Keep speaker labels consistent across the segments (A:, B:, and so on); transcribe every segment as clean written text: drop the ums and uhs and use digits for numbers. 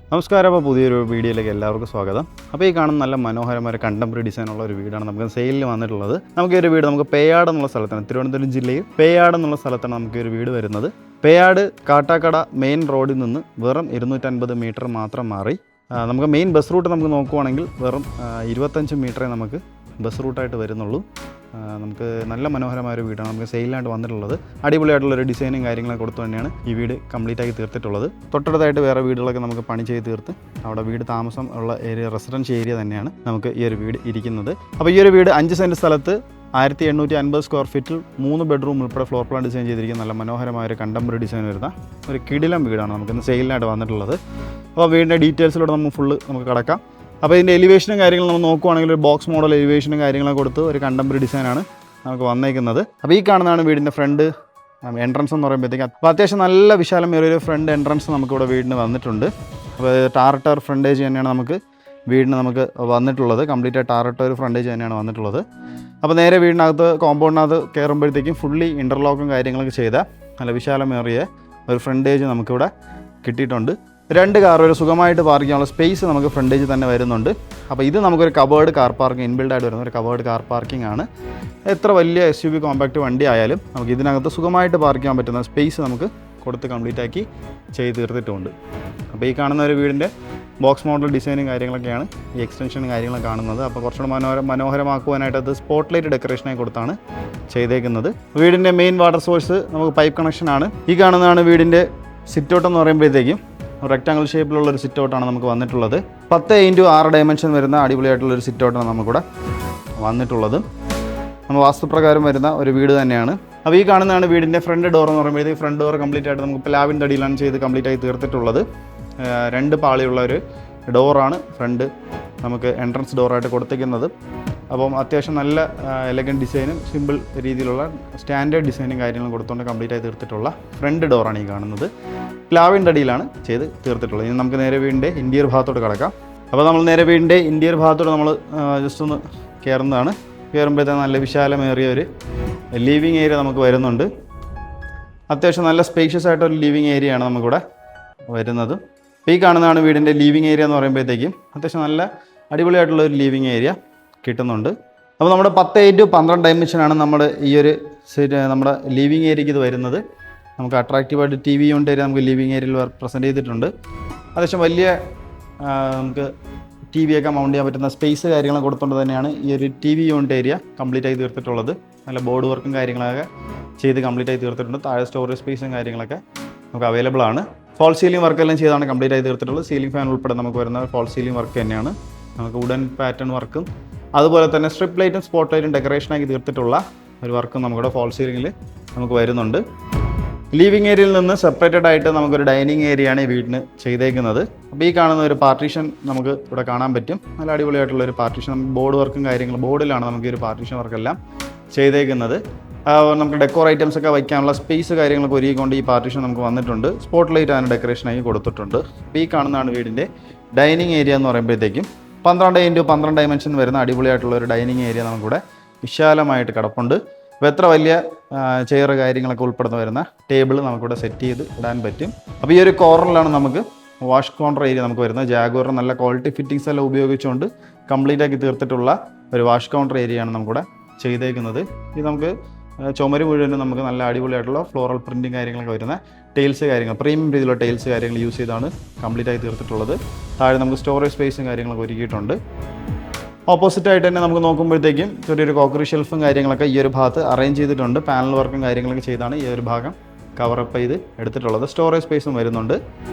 A: നമസ്കാരം. അപ്പോൾ പുതിയൊരു വീഡിയോയിലേക്ക് എല്ലാവർക്കും സ്വാഗതം. അപ്പോൾ ഈ കാണുന്ന നല്ല മനോഹരമായ കണ്ടംപററി ഡിസൈനുള്ള ഒരു വീടാണ് നമുക്ക് സെയിലിൽ വന്നിട്ടുള്ളത്. നമുക്ക് ഈ ഒരു വീട് നമുക്ക് പേയാട് എന്നുള്ള സ്ഥലത്താണ്, തിരുവനന്തപുരം ജില്ലയിൽ പേയാട് എന്നുള്ള സ്ഥലത്താണ് നമുക്ക് ഒരു വീട് വരുന്നത്. പേയാട് കാട്ടാക്കട മെയിൻ റോഡിൽ നിന്ന് വെറും 250 മീറ്റർ മാത്രം മാറി നമുക്ക് മെയിൻ ബസ് റൂട്ട് നമുക്ക് നോക്കുവാണെങ്കിൽ വെറും 25 മീറ്ററേ നമുക്ക് ബസ് റൂട്ടായിട്ട് വരുന്നുള്ളൂ. നമുക്ക് നല്ല മനോഹരമായ ഒരു വീടാണ് നമുക്ക് സെയിലായിട്ട് വന്നിട്ടുള്ളത്. അടിപൊളിയായിട്ടുള്ളൊരു ഡിസൈനും കാര്യങ്ങളൊക്കെ കൊടുത്തു തന്നെയാണ് ഈ വീട് കംപ്ലീറ്റ് ആക്കി തീർത്തിട്ടുള്ളത്. തൊട്ടടുത്തായിട്ട് വേറെ വീടുകളൊക്കെ നമുക്ക് പണി ചെയ്ത് തീർത്ത് അവിടെ വീട് താമസം ഉള്ള ഏരിയ, റെസിഡൻഷ്യൽ ഏരിയ തന്നെയാണ് നമുക്ക് ഈ ഒരു വീട് ഇരിക്കുന്നത്. അപ്പോൾ ഈ ഒരു വീട് 5 സെൻറ്റ് സ്ഥലത്ത് 1850 സ്ക്വയർ ഫീറ്റിൽ 3 ബെഡ്റൂം ഉൾപ്പെടെ ഫ്ലോർ പ്ലാൻ ഡിസൈൻ ചെയ്തിരിക്കുന്ന നല്ല മനോഹരമായ ഒരു കണ്ടംപററി ഡിസൈൻ വരുന്ന ഒരു കിടിലം വീടാണ് നമുക്കിന്ന് സെയിലിനായിട്ട് വന്നിട്ടുള്ളത്. അപ്പോൾ വീടിൻ്റെ ഡീറ്റെയിൽസിലൂടെ നമുക്ക് കടക്കാം. അപ്പോൾ ഇതിൻ്റെ എലിവേഷനും കാര്യങ്ങളും നമ്മൾ നോക്കുവാണെങ്കിൽ ഒരു ബോക്സ് മോഡൽ എലിവേഷനും കാര്യങ്ങളൊക്കെ കൊടുത്ത് ഒരു കണ്ടംപററി ഡിസൈനാണ് നമുക്ക് വന്നേക്കുന്നത്. അപ്പോൾ ഈ കാണുന്നതാണ് വീടിൻ്റെ ഫ്രണ്ട് എൻട്രൻസ് എന്ന് പറയുമ്പോഴത്തേക്ക് അപ്പോൾ അത്യാവശ്യം നല്ല വിശാലമേറിയൊരു ഫ്രണ്ട് എൻട്രൻസ് നമുക്കിവിടെ വീടിന് വന്നിട്ടുണ്ട്. അപ്പോൾ ടാറിട്ട ഫ്രണ്ടേജ് തന്നെയാണ് വീടിന് നമുക്ക് വന്നിട്ടുള്ളത്. കംപ്ലീറ്റ് ടാറിട്ട ഒരു ഫ്രണ്ടേജ് തന്നെയാണ് വന്നിട്ടുള്ളത്. അപ്പോൾ നേരെ വീടിനകത്ത് കോമ്പൗണ്ടിനകത്ത് കയറുമ്പോഴത്തേക്കും ഫുള്ളി ഇൻ്റർലോക്കും കാര്യങ്ങളൊക്കെ ചെയ്ത നല്ല വിശാലമേറിയ ഒരു ഫ്രണ്ടേജ് നമുക്കിവിടെ കിട്ടിയിട്ടുണ്ട്. 2 കാർ ഒരു സുഖമായിട്ട് പാർക്ക് ചെയ്യാനുള്ള സ്പേസ് നമുക്ക് ഫ്രണ്ടേജ് തന്നെ വരുന്നുണ്ട്. അപ്പോൾ ഇത് നമുക്കൊരു കവേർഡ് കാർ പാർക്കിംഗ് ഇൻബിൽഡായിട്ട് വരുന്ന ഒരു കവേർഡ് കാർ പാർക്കിംഗ് ആണ്. എത്ര വലിയ SUV കോമ്പാക്റ്റ് വണ്ടി ആയാലും നമുക്ക് ഇതിനകത്ത് സുഖമായിട്ട് പാർക്ക് ചെയ്യാൻ പറ്റുന്ന സ്പേസ് നമുക്ക് കൊടുത്ത് കംപ്ലീറ്റ് ആക്കി ചെയ്ത് തീർത്തിട്ടുമുണ്ട്. അപ്പോൾ ഈ കാണുന്ന ഒരു വീടിൻ്റെ ബോക്സ് മോഡൽ ഡിസൈനും കാര്യങ്ങളൊക്കെയാണ് ഈ എക്സ്റ്റൻഷനും കാര്യങ്ങളൊക്കെ കാണുന്നത്. അപ്പോൾ കുറച്ചുകൂടെ മനോഹരമാക്കുവാനായിട്ട് അത് സ്പോട്ട് ലൈറ്റ് ഡെക്കറേഷനായി കൊടുത്താണ് ചെയ്തേക്കുന്നത്. വീടിൻ്റെ മെയിൻ വാട്ടർ സോഴ്സ് നമുക്ക് പൈപ്പ് കണക്ഷനാണ്. ഈ കാണുന്നതാണ് വീടിൻ്റെ സിറ്റൗട്ട് എന്ന് പറയുമ്പോഴത്തേക്കും റെക്റ്റാങ്കിൾ ഷേപ്പിലുള്ളൊരു സിറ്റൗട്ടാണ് നമുക്ക് വന്നിട്ടുള്ളത്. 10x6 ഡയമെൻഷൻ വരുന്ന അടിപൊളിയായിട്ടുള്ളൊരു സിറ്റൗട്ടാണ് നമുക്കിവിടെ വന്നിട്ടുള്ളത്. നമ്മൾ വാസ്തുപ്രകാരം വരുന്ന ഒരു വീട് തന്നെയാണ്. അപ്പോൾ ഈ കാണുന്നതാണ് വീടിൻ്റെ ഫ്രണ്ട് ഡോർ എന്ന് പറയുമ്പോഴത്തേക്ക് ഫ്രണ്ട് ഡോർ കംപ്ലീറ്റ് ആയിട്ട് നമുക്ക് പ്ലാവിൻ തടിയിലാണ് ചെയ്ത് കംപ്ലീറ്റ് ആയി തീർത്തിട്ടുള്ളത്. 2 പാളിയുള്ള ഒരു ഡോറാണ് ഫ്രണ്ട് നമുക്ക് എൻട്രൻസ് ഡോറായിട്ട് കൊടുത്തിരിക്കുന്നത്. അപ്പം അത്യാവശ്യം നല്ല എലഗൻറ്റ് ഡിസൈനും സിമ്പിൾ രീതിയിലുള്ള സ്റ്റാൻഡേർഡ് ഡിസൈനും കാര്യങ്ങളും കൊടുത്തുകൊണ്ട് കംപ്ലീറ്റ് ആയി തീർത്തിട്ടുള്ള ഫ്രണ്ട് ഡോറാണ് ഈ കാണുന്നത്. പ്ലാവിൻ തടിയിലാണ് ചെയ്ത് തീർത്തിട്ടുള്ളത്. ഇനി നമുക്ക് നേരെ വീടിൻ്റെ ഇൻറ്റീരിയർ ഭാഗത്തോട്ട് കിടക്കാം. അപ്പോൾ നമ്മൾ നേരെ വീടിൻ്റെ ഇൻറ്റീരിയർ ഭാഗത്തോട്ട് നമ്മൾ ജസ്റ്റ് ഒന്ന് കയറുന്നതാണ്. കയറുമ്പോഴത്തേക്ക് നല്ല വിശാലമേറിയ ഒരു ലിവിങ് ഏരിയ നമുക്ക് വരുന്നുണ്ട്. അത്യാവശ്യം നല്ല സ്പേഷ്യസ് ആയിട്ടൊരു ലിവിങ് ഏരിയയാണ് നമുക്കിവിടെ വരുന്നത്. അപ്പോൾ ഈ കാണുന്നതാണ് വീടിൻ്റെ ലിവിങ് ഏരിയ എന്ന് പറയുമ്പോഴത്തേക്കും അത്യാവശ്യം നല്ല അടിപൊളിയായിട്ടുള്ള ഒരു ലിവിങ് ഏരിയ കിട്ടുന്നുണ്ട്. അപ്പോൾ നമ്മുടെ 10x12 ഡയമെൻഷനാണ് നമ്മുടെ ഈ ഒരു നമ്മുടെ ലിവിങ് ഏരിയയ്ക്ക് ഇത് വരുന്നത്. നമുക്ക് അട്രാക്റ്റീവായിട്ട് TV യൂണിറ്റ് ഏരിയ നമുക്ക് ലിവിങ് ഏരിയയിൽ പ്രസൻറ്റ് ചെയ്തിട്ടുണ്ട്. അത്യാവശ്യം വലിയ നമുക്ക് TV ഒക്കെ മൗണ്ട് ചെയ്യാൻ പറ്റുന്ന സ്പേസ് കാര്യങ്ങൾ കൊടുത്തുകൊണ്ട് തന്നെയാണ് ഈ ഒരു TV യൂണിറ്റ് ഏരിയ കംപ്ലീറ്റ് ആയി തീർത്തിട്ടുള്ളത്. നല്ല ബോർഡ് വർക്കും കാര്യങ്ങളൊക്കെ ചെയ്ത് കംപ്ലീറ്റ് ആയി തീർത്തിട്ടുണ്ട്. താഴെ സ്റ്റോറേജ് സ്പേസും കാര്യങ്ങളൊക്കെ നമുക്ക് അവൈലബിൾ ആണ്. ഫോൾ സീലിംഗ് വർക്കെല്ലാം ചെയ്താണ് കംപ്ലീറ്റ് ആയി തീർത്തിട്ടുള്ളത്. സീലിംഗ് ഫാൻ ഉൾപ്പെടെ നമുക്ക് വരുന്ന ഫോൾ സീലിംഗ് വർക്ക് തന്നെയാണ്. നമുക്ക് വുഡൻ പാറ്റേൺ വർക്കും അതുപോലെ തന്നെ സ്ട്രിപ്പ് ലൈറ്റും സ്പോട്ട് ലൈറ്റും ഡെക്കറേഷനാക്കി തീർത്തിട്ടുള്ള ഒരു വർക്കും നമുക്കിവിടെ ഫോൾ സീലിംഗിൽ നമുക്ക് വരുന്നുണ്ട്. ലിവിങ് ഏരിയയിൽ നിന്ന് സെപ്പറേറ്റഡ് ആയിട്ട് നമുക്കൊരു ഡൈനിങ് ഏരിയയാണ് ഈ വീടിന് ചെയ്തേക്കുന്നത്. അപ്പോൾ ഈ കാണുന്ന ഒരു പാർട്ടീഷൻ നമുക്ക് ഇവിടെ കാണാൻ പറ്റും. നല്ല അടിപൊളിയായിട്ടുള്ള ഒരു പാർട്ടീഷൻ. നമുക്ക് ബോർഡ് വർക്കും കാര്യങ്ങളും ബോർഡിലാണ് നമുക്ക് ഈ ഒരു പാർട്ടീഷൻ വർക്കെല്ലാം ചെയ്തേക്കുന്നത്. നമുക്ക് ഡെക്കോർ ഐറ്റംസ് ഒക്കെ വയ്ക്കാനുള്ള സ്പേസ് കാര്യങ്ങളൊക്കെ ഒരുക്കിക്കൊണ്ട് ഈ പാർട്ടീഷൻ നമുക്ക് വന്നിട്ടുണ്ട്. സ്പോട്ട് ലൈറ്റ് അതിന് ഡെക്കറേഷനായി കൊടുത്തിട്ടുണ്ട്. അപ്പോൾ ഈ കാണുന്നതാണ് വീടിൻ്റെ ഡൈനിങ് ഏരിയ എന്ന് പറയുമ്പോഴത്തേക്കും 12x12 ഡയമെൻഷൻ വരുന്ന അടിപൊളിയായിട്ടുള്ള ഒരു ഡൈനിങ് ഏരിയ നമുക്കിവിടെ വിശാലമായിട്ട് കിടപ്പുണ്ട്. അപ്പോൾ എത്ര വലിയ ചെയർ കാര്യങ്ങളൊക്കെ ഉൾപ്പെടുന്ന വരുന്ന ടേബിൾ നമുക്കിവിടെ സെറ്റ് ചെയ്ത് ഇടാൻ പറ്റും. അപ്പോൾ ഈ ഒരു കോർണറിലാണ് നമുക്ക് വാഷ് കൗണ്ടർ ഏരിയ നമുക്ക് വരുന്നത്. ജാഗ്വറിന് നല്ല ക്വാളിറ്റി ഫിറ്റിങ്സ് എല്ലാം ഉപയോഗിച്ചുകൊണ്ട് കംപ്ലീറ്റ് ആക്കി തീർത്തിട്ടുള്ള ഒരു വാഷ് കൗണ്ടർ ഏരിയയാണ് നമുക്കിവിടെ ചെയ്തേക്കുന്നത്. ഇത് നമുക്ക് ചുമര് മുഴുവനും നമുക്ക് നല്ല അടിപൊളിയായിട്ടുള്ള ഫ്ലോറൽ പ്രിൻറ്റും കാര്യങ്ങളൊക്കെ വരുന്ന ടൈൽസ് കാര്യങ്ങൾ പ്രീമിയം രീതിയിലുള്ള ടൈൽസ് കാര്യങ്ങൾ യൂസ് ചെയ്താണ് കംപ്ലീറ്റ് ആയി തീർത്തിട്ടുള്ളത്. താഴെ നമുക്ക് സ്റ്റോറേജ് സ്പേസും കാര്യങ്ങളൊക്കെ ഒരുക്കിയിട്ടുണ്ട്. ഓപ്പോസിറ്റ് ആയിട്ട് തന്നെ നമുക്ക് നോക്കുമ്പോഴത്തേക്കും ചെറിയൊരു കോക്കറി ഷെൽഫും കാര്യങ്ങളൊക്കെ ഈ ഒരു ഭാഗത്ത് അറേഞ്ച് ചെയ്തിട്ടുണ്ട്. പാനൽ വർക്കും കാര്യങ്ങളൊക്കെ ചെയ്താണ് ഈ ഒരു ഭാഗം കവറപ്പ് ചെയ്ത് എടുത്തിട്ടുള്ളത്. സ്റ്റോറേജ് സ്പേസും വരുന്നുണ്ട്.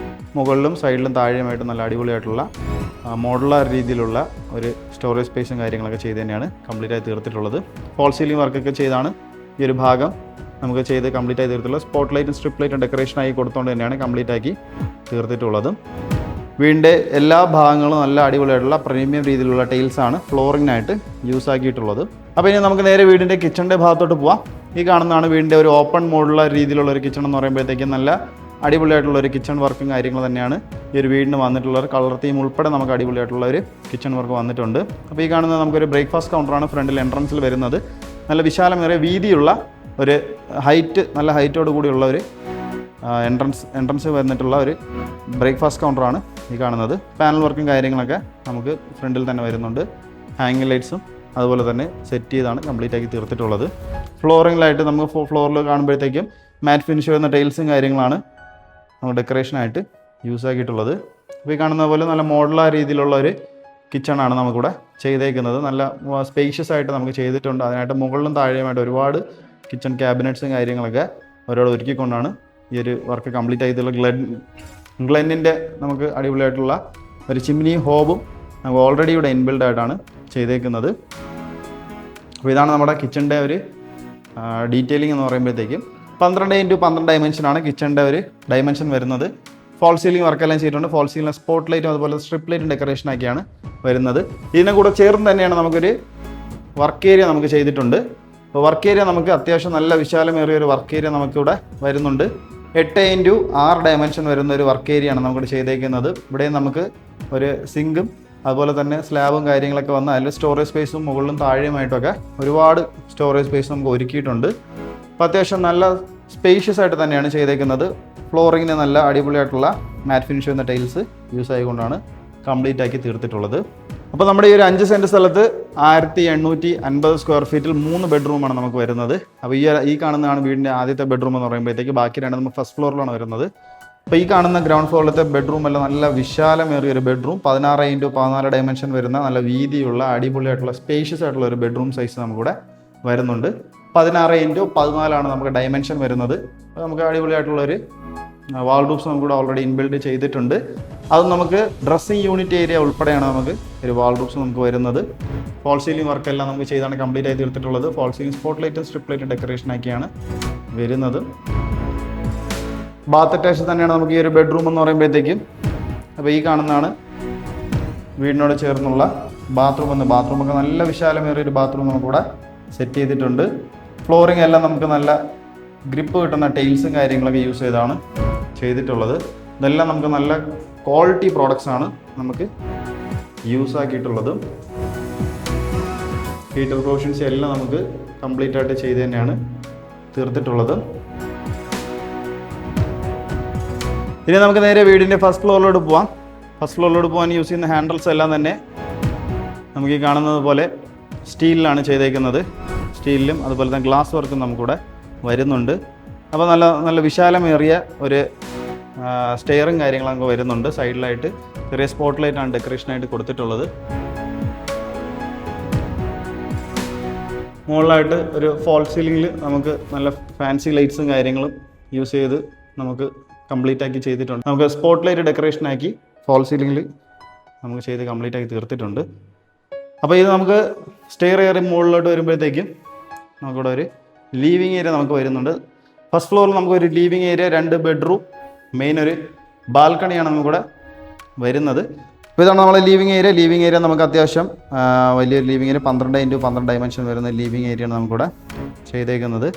A: മുകളിലും സൈഡിലും താഴെയുമായിട്ട് നല്ല അടിപൊളിയായിട്ടുള്ള മോഡുലാർ രീതിയിലുള്ള ഒരു സ്റ്റോറേജ് സ്പേസും കാര്യങ്ങളൊക്കെ ചെയ്ത് തന്നെയാണ് കംപ്ലീറ്റ് ആയി തീർത്തിട്ടുള്ളത്. ഫോൾ സീലിംഗ് വർക്കൊക്കെ ചെയ്താണ് ഈ ഒരു ഭാഗം നമുക്ക് ചെയ്ത് കംപ്ലീറ്റ് ആയി തീർത്തിട്ടുള്ളത്. സ്പോട്ട് ലൈറ്റും സ്ട്രിപ്പ് ലൈറ്റും ഡെക്കറേഷനായി കൊടുത്തുകൊണ്ട് തന്നെയാണ് കംപ്ലീറ്റ് ആക്കി തീർത്തിട്ടുള്ളത്. വീടിൻ്റെ എല്ലാ ഭാഗങ്ങളും നല്ല അടിപൊളിയായിട്ടുള്ള പ്രീമിയം രീതിയിലുള്ള ടൈൽസാണ് ഫ്ലോറിങ്ങിനായിട്ട് യൂസ് ആക്കിയിട്ടുള്ളത്. അപ്പോൾ ഇനി നമുക്ക് നേരെ വീടിൻ്റെ കിച്ചണിൻ്റെ ഭാഗത്തോട്ട് പോവാം. ഈ കാണുന്നതാണ് വീടിൻ്റെ ഒരു ഓപ്പൺ മോഡുള്ള രീതിയിലുള്ള ഒരു കിച്ചൺ എന്ന് പറയുമ്പോഴത്തേക്കും നല്ല അടിപൊളിയായിട്ടുള്ള ഒരു കിച്ചൺ വർക്കും കാര്യങ്ങൾ തന്നെയാണ് ഈ ഒരു വീടിന് വന്നിട്ടുള്ളത്. കളർ തീം ഉൾപ്പെടെ നമുക്ക് അടിപൊളിയായിട്ടുള്ള ഒരു കിച്ചൺ വർക്ക് വന്നിട്ടുണ്ട്. അപ്പോൾ ഈ കാണുന്നത് നമുക്കൊരു ബ്രേക്ക്ഫാസ്റ്റ് കൗണ്ടറാണ് ഫ്രണ്ടിൽ എൻട്രൻസിൽ വരുന്നത്. നല്ല വിശാലമേറിയ വീതിയുള്ള ഒരു നല്ല ഹൈറ്റോട് കൂടിയുള്ള ഒരു എൻട്രൻസ് വന്നിട്ടുള്ള ഒരു ബ്രേക്ക്ഫാസ്റ്റ് കൗണ്ടറാണ് ഈ കാണുന്നത്. പാനൽ വർക്കും കാര്യങ്ങളൊക്കെ നമുക്ക് ഫ്രണ്ടിൽ തന്നെ വരുന്നുണ്ട്. ഹാങ്ങിങ് ലൈറ്റ്സും അതുപോലെ തന്നെ സെറ്റ് ചെയ്താണ് കംപ്ലീറ്റ് ആക്കി തീർത്തിട്ടുള്ളത്. ഫ്ലോറിങ്ങിലായിട്ട് നമുക്ക് ഫ്ലോറിൽ കാണുമ്പോഴത്തേക്കും മാറ്റ് ഫിനിഷ് വരുന്ന ടൈൽസും കാര്യങ്ങളാണ് നമ്മൾ ഡെക്കറേഷനായിട്ട് യൂസ് ആക്കിയിട്ടുള്ളത്. അപ്പോൾ ഈ കാണുന്ന പോലെ നല്ല മോഡലായ രീതിയിലുള്ള ഒരു കിച്ചണാണ് നമുക്കിവിടെ ചെയ്തേക്കുന്നത്. നല്ല സ്പേഷ്യസ് ആയിട്ട് നമുക്ക് ചെയ്തിട്ടുണ്ട്. അതിനായിട്ട് മുകളിലും താഴെയുമായിട്ട് ഒരുപാട് കിച്ചൺ ക്യാബിനറ്റ്സും കാര്യങ്ങളൊക്കെ ഒരാൾ ഒരുക്കിക്കൊണ്ടാണ് ഈ ഒരു വർക്ക് കംപ്ലീറ്റ് ആയിട്ടുള്ള ഗ്ലെന്നിൻ്റെ നമുക്ക് അടിപൊളിയായിട്ടുള്ള ഒരു ചിമ്മിനി ഹോബും നമുക്ക് ഓൾറെഡി ഇവിടെ ഇൻബിൽഡ് ആയിട്ടാണ് ചെയ്തേക്കുന്നത്. അപ്പോൾ ഇതാണ് നമ്മുടെ കിച്ചണിൻ്റെ ഒരു ഡീറ്റെയിലിംഗ് എന്ന് പറയുമ്പോഴത്തേക്കും 12x12 ഡയമെൻഷനാണ് കിച്ചണിൻ്റെ ഒരു ഡയമെൻഷൻ വരുന്നത്. ഫോൾ സീലിംഗ് വർക്കെല്ലാം ചെയ്തിട്ടുണ്ട്. ഫോൾ സീലിംഗ് സ്പോട്ട് ലൈറ്റും അതുപോലെ സ്ട്രിപ്പ് ലൈറ്റും ഡെക്കറേഷനൊക്കെയാണ് വരുന്നത്. ഇതിനെ കൂടെ ചേർന്ന് തന്നെയാണ് നമുക്കൊരു വർക്ക് ഏരിയ നമുക്ക് ചെയ്തിട്ടുണ്ട്. അപ്പോൾ വർക്ക് ഏരിയ നമുക്ക് അത്യാവശ്യം നല്ല വിശാലമേറിയ ഒരു വർക്ക് ഏരിയ നമുക്കിവിടെ വരുന്നുണ്ട്. 8x6 ഡയമെൻഷൻ വരുന്ന ഒരു വർക്ക് ഏരിയയാണ് നമുക്കിവിടെ ചെയ്തേക്കുന്നത്. ഇവിടെ നമുക്ക് ഒരു സിങ്കും അതുപോലെ തന്നെ സ്ലാബും കാര്യങ്ങളൊക്കെ വന്ന് അതിൽ സ്റ്റോറേജ് സ്പേസും മുകളിലും താഴെയുമായിട്ടൊക്കെ ഒരുപാട് സ്റ്റോറേജ് സ്പേസ് നമുക്ക് ഒരുക്കിയിട്ടുണ്ട്. അപ്പോൾ അത്യാവശ്യം നല്ല സ്പേഷ്യസ് ആയിട്ട് തന്നെയാണ് ചെയ്തേക്കുന്നത്. ഫ്ലോറിങ്ങിന് നല്ല അടിപൊളിയായിട്ടുള്ള മാറ്റ് ഫിനിഷ് ചെയ്യുന്ന ടൈൽസ് യൂസ് ആയിക്കൊണ്ടാണ് കംപ്ലീറ്റ് ആക്കി തീർത്തിട്ടുള്ളത്. അപ്പോൾ നമ്മുടെ ഈ ഒരു 5 സെൻറ്റ് സ്ഥലത്ത് 1850 സ്ക്വയർ ഫീറ്റിൽ 3 ബെഡ്റൂമാണ് നമുക്ക് വരുന്നത്. അപ്പോൾ ഈ കാണുന്നതാണ് വീടിൻ്റെ ആദ്യത്തെ ബെഡ്റൂം എന്ന് പറയുമ്പോഴത്തേക്ക്. ബാക്കി രണ്ട് നമുക്ക് ഫസ്റ്റ് ഫ്ലോറിലാണ് വരുന്നത്. അപ്പോൾ ഈ കാണുന്ന ഗ്രൗണ്ട് ഫ്ലോറിലത്തെ ബെഡ്റൂം എല്ലാം നല്ല വിശാലമേറിയ ഒരു ബെഡ്റൂം, 16x14 ഡയമെൻഷൻ വരുന്ന നല്ല വീതിയുള്ള അടിപൊളിയായിട്ടുള്ള സ്പേഷ്യസ് ആയിട്ടുള്ള ഒരു ബെഡ്റൂം സൈസ് നമുക്കിവിടെ വരുന്നുണ്ട്. 16x14 നമുക്ക് ഡയമെൻഷൻ വരുന്നത്. നമുക്ക് അടിപൊളിയായിട്ടുള്ളൊരു വാൾഡ്രോബ്സ് നമുക്കിവിടെ ഓൾറെഡി ഇൻബിൽഡ് ചെയ്തിട്ടുണ്ട്. അത് നമുക്ക് ഡ്രസ്സിങ് യൂണിറ്റ് ഏരിയ ഉൾപ്പെടെയാണ് നമുക്ക് ഒരു വാൾഡ്രോബ്സ് നമുക്ക് വരുന്നത്. ഫോൾ സീലിംഗ് വർക്കെല്ലാം നമുക്ക് ചെയ്താണ് കംപ്ലീറ്റ് ആയി തീർത്തിട്ടുള്ളത്. ഫോൾ സീലിംഗ് സ്പോട്ട് ലൈറ്റും സ്ട്രിപ്പ് ലൈറ്റും ഡെക്കറേഷനൊക്കെയാണ് വരുന്നത്. ബാത്ത് അറ്റാച്ച് തന്നെയാണ് നമുക്ക് ഈ ഒരു ബെഡ്റൂം എന്ന് പറയുമ്പോഴത്തേക്കും. അപ്പോൾ ഈ കാണുന്നതാണ് വീടിനോട് ചേർന്നുള്ള ബാത്റൂമൊക്കെ നല്ല വിശാലമേറിയ ഒരു ബാത്റൂം നമുക്കിവിടെ സെറ്റ് ചെയ്തിട്ടുണ്ട്. ഫ്ലോറിംഗ് എല്ലാം നമുക്ക് നല്ല ഗ്രിപ്പ് കിട്ടുന്ന ടൈൽസും കാര്യങ്ങളൊക്കെ യൂസ് ചെയ്താണ് ചെയ്തിട്ടുള്ളത്. ഇതെല്ലാം നമുക്ക് നല്ല ക്വാളിറ്റി പ്രോഡക്ട്സ് ആണ് നമുക്ക് യൂസ് ആക്കിയിട്ടുള്ളത്. ഹീറ്റർ പ്രൊവിഷൻസ് എല്ലാം നമുക്ക് കംപ്ലീറ്റ് ആയിട്ട് ചെയ്ത് തന്നെയാണ് തീർത്തിട്ടുള്ളത്. ഇനി നമുക്ക് നേരെ വീടിൻ്റെ ഫസ്റ്റ് ഫ്ലോറിലോട്ട് പോവാം. ഫസ്റ്റ് ഫ്ലോറിലോട്ട് പോകാൻ യൂസ് ചെയ്യുന്ന ഹാൻഡിൽസ് എല്ലാം തന്നെ നമുക്ക് ഈ കാണുന്നത് പോലെ സ്റ്റീലിലാണ് ചെയ്തേക്കുന്നത്. സ്റ്റീലിലും അതുപോലെ തന്നെ ഗ്ലാസ് വർക്കും നമുക്കിവിടെ വരുന്നുണ്ട്. അപ്പോൾ നല്ല വിശാലമേറിയ ഒരു സ്റ്റെയറും കാര്യങ്ങളൊക്കെ വരുന്നുണ്ട്. സൈഡിലായിട്ട് ചെറിയ സ്പോട്ട് ലൈറ്റാണ് ഡെക്കറേഷനായിട്ട് കൊടുത്തിട്ടുള്ളത്. മുകളിലായിട്ട് ഒരു ഫോൾ സീലിംഗിൽ നമുക്ക് നല്ല ഫാൻസി ലൈറ്റ്സും കാര്യങ്ങളും യൂസ് ചെയ്ത് നമുക്ക് കംപ്ലീറ്റ് ആക്കി ചെയ്തിട്ടുണ്ട്. നമുക്ക് സ്പോട്ട് ലൈറ്റ് ഡെക്കറേഷനാക്കി ഫോൾ സീലിംഗിൽ നമുക്ക് ചെയ്ത് കംപ്ലീറ്റ് ആക്കി തീർത്തിട്ടുണ്ട്. അപ്പോൾ ഇത് നമുക്ക് സ്റ്റെയർ കയറി മുകളിലോട്ട് വരുമ്പോഴത്തേക്കും നമുക്കിവിടെ ഒരു ലീവിങ് ഏരിയ നമുക്ക് വരുന്നുണ്ട്. ഫസ്റ്റ് ഫ്ലോറിൽ നമുക്കൊരു ലീവിങ് ഏരിയ, 2 ബെഡ്റൂം, മെയിൻ ഒരു ബാൽക്കണിയാണ് നമുക്കിവിടെ വരുന്നത്. അപ്പോൾ ഇതാണ് നമ്മളെ ലീവിങ് ഏരിയ നമുക്ക് അത്യാവശ്യം വലിയൊരു ലീവിങ് ഏരിയ 12x12 ഡയമെൻഷൻ വരുന്ന ലീവിങ് ഏരിയയാണ് നമുക്കിവിടെ ചെയ്തേക്കുന്നത്.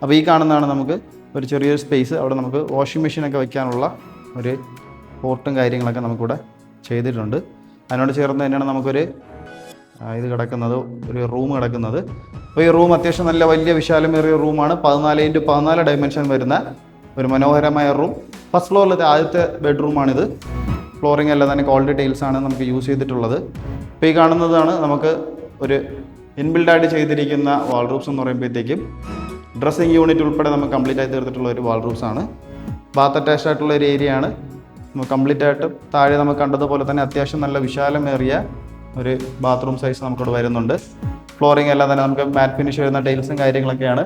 A: അപ്പോൾ ഈ കാണുന്നതാണ് നമുക്ക് ഒരു ചെറിയൊരു സ്പേസ്. അവിടെ നമുക്ക് വാഷിംഗ് മെഷീനൊക്കെ വയ്ക്കാനുള്ള ഒരു പോർട്ടും കാര്യങ്ങളൊക്കെ നമുക്കിവിടെ ചെയ്തിട്ടുണ്ട്. അതിനോട് ചേർന്ന് തന്നെയാണ് നമുക്കൊരു ഇത് കിടക്കുന്നത്, ഒരു റൂം കിടക്കുന്നത്. അപ്പോൾ ഈ റൂം അത്യാവശ്യം നല്ല വലിയ വിശാലമേറിയ റൂമാണ്. 14x14 ഡയമെൻഷൻ വരുന്ന ഒരു മനോഹരമായ റൂം. ഫസ്റ്റ് ഫ്ലോറിലത്തെ ആദ്യത്തെ ബെഡ്റൂമാണിത്. ഫ്ലോറിംഗ് എല്ലാം തന്നെ ക്വാളിറ്റി ടൈൽസാണ് നമുക്ക് യൂസ് ചെയ്തിട്ടുള്ളത്. ഇപ്പോൾ ഈ കാണുന്നതാണ് നമുക്ക് ഒരു ഇൻബിൽഡായിട്ട് ചെയ്തിരിക്കുന്ന വാൾഡ്രോബ്സ് എന്ന് പറയുമ്പോഴത്തേക്കും ഡ്രസ്സിങ് യൂണിറ്റ് ഉൾപ്പെടെ നമുക്ക് കംപ്ലീറ്റ് ആയി തീർത്തിട്ടുള്ള ഒരു വാൾഡ്രോബ്സ് ആണ്. ബാത്ത് അറ്റാച്ച്ഡ് ആയിട്ടുള്ള ഒരു ഏരിയ ആണ്. നമുക്ക് കംപ്ലീറ്റ് ആയിട്ട് താഴെ നമുക്ക് കണ്ടതുപോലെ തന്നെ അത്യാവശ്യം നല്ല വിശാലമേറിയ ഒരു ബാത്റൂം സൈസ് നമുക്കിവിടെ വരുന്നുണ്ട്. ഫ്ലോറിംഗ് എല്ലാം തന്നെ നമുക്ക് മാറ്റ് ഫിനിഷ് വരുന്ന ടൈൽസും കാര്യങ്ങളൊക്കെയാണ്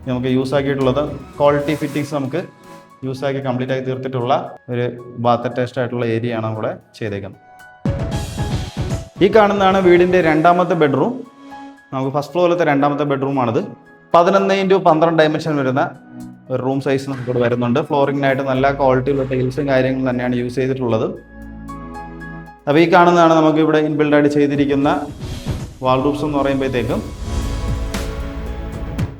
A: നമുക്ക് യൂസ് ആക്കിയിട്ടുള്ളത്. ക്വാളിറ്റി ഫിറ്റിങ്സ് നമുക്ക് യൂസ് ആക്കി കംപ്ലീറ്റ് ആക്കി തീർത്തിട്ടുള്ള ഒരു ബാത്ത് അറ്റാച്ച്ഡ് ആയിട്ടുള്ള ഏരിയ ആണ് ഇവിടെ ചെയ്തേക്കുന്നത്. ഈ കാണുന്നതാണ് വീടിൻ്റെ രണ്ടാമത്തെ ബെഡ്റൂം. നമുക്ക് ഫസ്റ്റ് ഫ്ലോറിലത്തെ രണ്ടാമത്തെ ബെഡ്റൂമാണിത്. 11x12 ഡയമെൻഷൻ വരുന്ന ഒരു റൂം സൈസ് നമുക്കിവിടെ വരുന്നുണ്ട്. ഫ്ലോറിങ്ങിനായിട്ട് നല്ല ക്വാളിറ്റിയുള്ള ടൈൽസും കാര്യങ്ങളും തന്നെയാണ് യൂസ് ചെയ്തിട്ടുള്ളത്. അപ്പോൾ ഈ കാണുന്നതാണ് നമുക്ക് ഇവിടെ ഇൻബിൽഡായിട്ട് ചെയ്തിരിക്കുന്ന വാൾഡ്രോബ്സ് എന്ന് പറയുമ്പോഴത്തേക്കും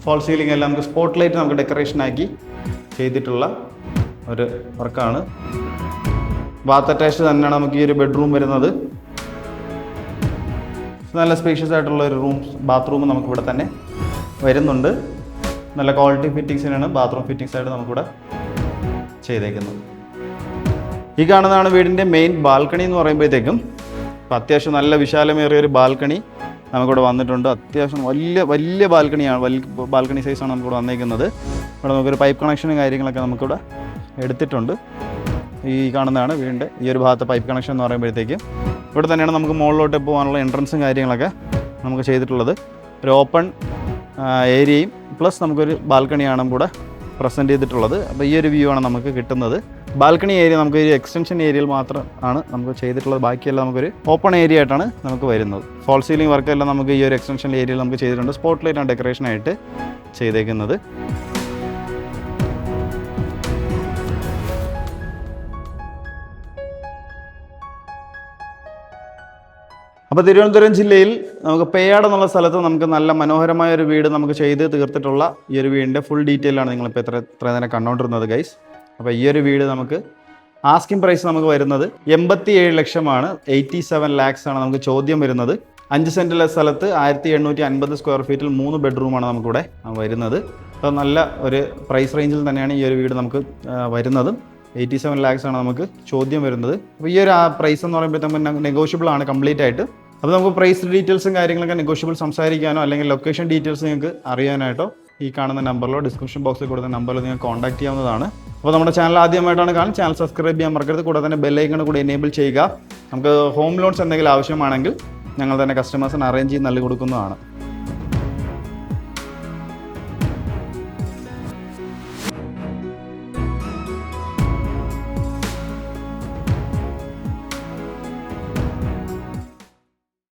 A: ഫോൾ സീലിംഗ് എല്ലാം നമുക്ക് സ്പോട്ട് ലൈറ്റ് നമുക്ക് ഡെക്കറേഷനാക്കി ചെയ്തിട്ടുള്ള ഒരു വർക്കാണ്. ബാത്ത് അറ്റാച്ച്ഡ് തന്നെയാണ് നമുക്ക് ഈ ഒരു ബെഡ്റൂം വരുന്നത്. നല്ല സ്പേഷ്യസ് ആയിട്ടുള്ള ഒരു ബാത്റൂം നമുക്കിവിടെ തന്നെ വരുന്നുണ്ട്. നല്ല ക്വാളിറ്റി ഫിറ്റിങ്സിനാണ് ബാത്റൂം ഫിറ്റിങ്സ് ആയിട്ട് നമുക്കിവിടെ ചെയ്തേക്കുന്നത്. ഈ കാണുന്നതാണ് വീടിൻ്റെ മെയിൻ ബാൽക്കണി എന്ന് പറയുമ്പോഴത്തേക്കും. അപ്പോൾ അത്യാവശ്യം നല്ല വിശാലമേറിയ ഒരു ബാൽക്കണി നമുക്കിവിടെ വന്നിട്ടുണ്ട്. അത്യാവശ്യം വലിയ ബാൽക്കണിയാണ്, വലിയ ബാൽക്കണി സൈസാണ് നമുക്കിവിടെ വന്നേക്കുന്നത്. ഇവിടെ നമുക്കൊരു പൈപ്പ് കണക്ഷനും കാര്യങ്ങളൊക്കെ നമുക്കിവിടെ എടുത്തിട്ടുണ്ട്. ഈ കാണുന്നതാണ് വീടിൻ്റെ ഈ ഒരു ഭാഗത്തെ പൈപ്പ് കണക്ഷൻ എന്ന് പറയുമ്പോഴത്തേക്കും. ഇവിടെ തന്നെയാണ് നമുക്ക് മുകളിലോട്ട് പോകാനുള്ള എൻട്രൻസും കാര്യങ്ങളൊക്കെ നമുക്ക് ചെയ്തിട്ടുള്ളത്. ഒരു ഓപ്പൺ ഏരിയയും പ്ലസ് നമുക്കൊരു ബാൽക്കണിയാണ് കൂടെ പ്രസൻറ്റ് ചെയ്തിട്ടുള്ളത്. അപ്പോൾ ഈ ഒരു വ്യൂ ആണ് നമുക്ക് കിട്ടുന്നത്. ബാൽക്കണി ഏരിയ നമുക്ക് ഒരു എക്സ്റ്റൻഷൻ ഏരിയയിൽ മാത്രം ആണ് നമുക്ക് ചെയ്തിട്ടുള്ളത്. ബാക്കിയെല്ലാം നമുക്കൊരു ഓപ്പൺ ഏരിയ ആയിട്ടാണ് നമുക്ക് വരുന്നത്. ഫോൾ സീലിംഗ് വർക്കെല്ലാം നമുക്ക് ഈ ഒരു എക്സ്റ്റൻഷൻ ഏരിയയിൽ നമുക്ക് ചെയ്തിട്ടുണ്ട്. സ്പോട്ട് ലൈറ്റാണ് ഡെക്കറേഷനായിട്ട് ചെയ്തേക്കുന്നത്. അപ്പോൾ തിരുവനന്തപുരം ജില്ലയിൽ നമുക്ക് പേയാട് എന്നുള്ള സ്ഥലത്ത് നമുക്ക് നല്ല മനോഹരമായ ഒരു വീട് നമുക്ക് ചെയ്ത് തീർത്തിട്ടുള്ള ഈ ഒരു വീടിൻ്റെ ഫുൾ ഡീറ്റെയിലാണ് നിങ്ങളിപ്പോൾ ഇത്ര നേരം കണ്ടുകൊണ്ടിരുന്നത് ഗൈസ്. അപ്പോൾ ഈ ഒരു വീട് നമുക്ക് ആസ്കിംഗ് പ്രൈസ് നമുക്ക് വരുന്നത് 87 ലക്ഷമാണ്. 87 lakhs ആണ് നമുക്ക് ചോദ്യം വരുന്നത്. 5 സെൻറ്റിലെ സ്ഥലത്ത് 1750 സ്ക്വയർ ഫീറ്റിൽ 3 ബെഡ്റൂമാണ് നമുക്കിവിടെ വരുന്നത്. അപ്പോൾ നല്ല ഒരു പ്രൈസ് റേഞ്ചിൽ തന്നെയാണ് ഈ ഒരു വീട് നമുക്ക് വരുന്നതും. 87 lakhs ആണ് നമുക്ക് ചോദ്യം വരുന്നത്. അപ്പോൾ ഈ ഒരു പ്രൈസ് എന്ന് പറയുമ്പോഴത്തേക്കും നെഗോഷ്യബിൾ ആണ് കംപ്ലീറ്റ് ആയിട്ട്. അപ്പോൾ നമുക്ക് പ്രൈസ് ഡീറ്റെയിൽസും കാര്യങ്ങളൊക്കെ നെഗോഷ്യബിൾ സംസാരിക്കാനോ അല്ലെങ്കിൽ ലൊക്കേഷൻ ഡീറ്റെയിൽസ് നിങ്ങൾക്ക് അറിയാനായിട്ടോ ഈ കാണുന്ന നമ്പറിലോ ഡിസ്ക്രിപ്ഷൻ ബോക്സിൽ കൊടുത്ത നമ്പറിൽ നിങ്ങൾക്ക് കോൺടാക്ട് ചെയ്യാവുന്നതാണ്. അപ്പോൾ നമ്മുടെ ചാനൽ ആദ്യമായിട്ടാണ് കാണുന്നത്, ചാനൽ സബ്സ്ക്രൈബ് ചെയ്യാൻ മറക്കരുത്. കൂടെ തന്നെ ബെല്ലൈക്കൺ കൂടി എനേബിൾ ചെയ്യുക. നമുക്ക് ഹോം ലോൺസ് എന്തെങ്കിലും ആവശ്യമാണെങ്കിൽ ഞങ്ങൾ തന്നെ കസ്റ്റമേഴ്സിന് അറേഞ്ച് ചെയ്ത് നൽകി കൊടുക്കുന്നതാണ്.